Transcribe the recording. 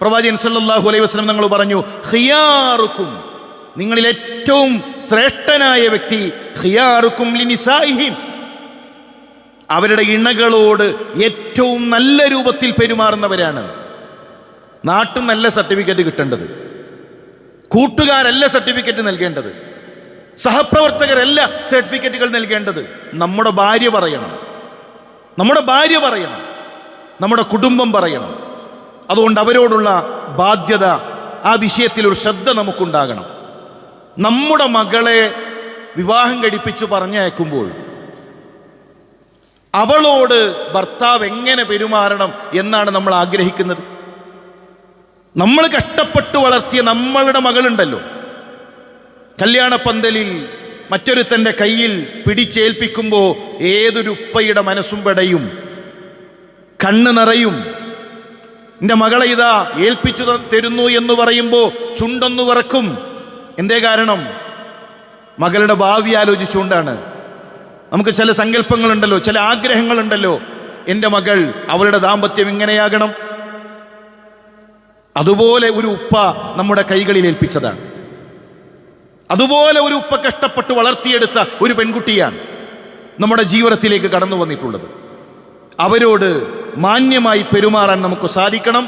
പ്രവാചകൻ സല്ലല്ലാഹു അലൈഹി വസല്ലം തങ്ങൾ പറഞ്ഞു, ഖിയാറുക്കും, നിങ്ങളിൽ ഏറ്റവും ശ്രേഷ്ഠനായ വ്യക്തി, ഖിയാറുക്കും ലിനിസാഇഹിം, അവരുടെ ഇണകളോട് ഏറ്റവും നല്ല രൂപത്തിൽ പെരുമാറുന്നവരാണ്. നാട്ടിൽ നല്ല സർട്ടിഫിക്കറ്റ് കിട്ടേണ്ടത്, കൂട്ടുകാരല്ല സർട്ടിഫിക്കറ്റ് നൽകേണ്ടത്, സഹപ്രവർത്തകരല്ല സർട്ടിഫിക്കറ്റുകൾ നൽകേണ്ടത്. നമ്മുടെ ഭാര്യ പറയണം, നമ്മുടെ ഭാര്യ പറയണം, നമ്മുടെ കുടുംബം പറയണം. അതുകൊണ്ട് അവരോടുള്ള ബാധ്യത, ആ വിഷയത്തിൽ ഒരു ശ്രദ്ധ നമുക്കുണ്ടാകണം. നമ്മുടെ മകളെ വിവാഹം കഴിപ്പിച്ചു പറഞ്ഞയക്കുമ്പോൾ അവളോട് ഭർത്താവ് എങ്ങനെ പെരുമാറണം എന്നാണ് നമ്മൾ ആഗ്രഹിക്കുന്നത്. നമ്മൾ കഷ്ടപ്പെട്ട് വളർത്തിയ നമ്മളുടെ മകളുണ്ടല്ലോ, കല്യാണപ്പന്തലിൽ മറ്റൊരുത്തൻ്റെ കയ്യിൽ പിടിച്ചേൽപ്പിക്കുമ്പോൾ ഏതൊരു ഉപ്പയുടെ മനസ്സും പെടയും, കണ്ണ് നിറയും. എൻ്റെ മകളെ ഇതാ ഏൽപ്പിച്ചു തരുന്നു എന്ന് പറയുമ്പോൾ ചുണ്ടൊന്നു വിറക്കും. എന്തേ കാരണം? മകളുടെ ഭാവി ആലോചിച്ചുകൊണ്ടാണ്. നമുക്ക് ചില സങ്കല്പങ്ങളുണ്ടല്ലോ, ചില ആഗ്രഹങ്ങളുണ്ടല്ലോ. എൻ്റെ മകൾ, അവളുടെ ദാമ്പത്യം ഇങ്ങനെയാകണം. അതുപോലെ ഒരു ഉപ്പ നമ്മുടെ കൈകളിൽ ഏൽപ്പിച്ചതാണ്. അതുപോലെ ഒരു ഉപ്പ കഷ്ടപ്പെട്ട് വളർത്തിയെടുത്ത ഒരു പെൺകുട്ടിയാണ് നമ്മുടെ ജീവിതത്തിലേക്ക് കടന്നു വന്നിട്ടുള്ളത്. അവരോട് മാന്യമായി പെരുമാറാൻ നമുക്ക് സാധിക്കണം.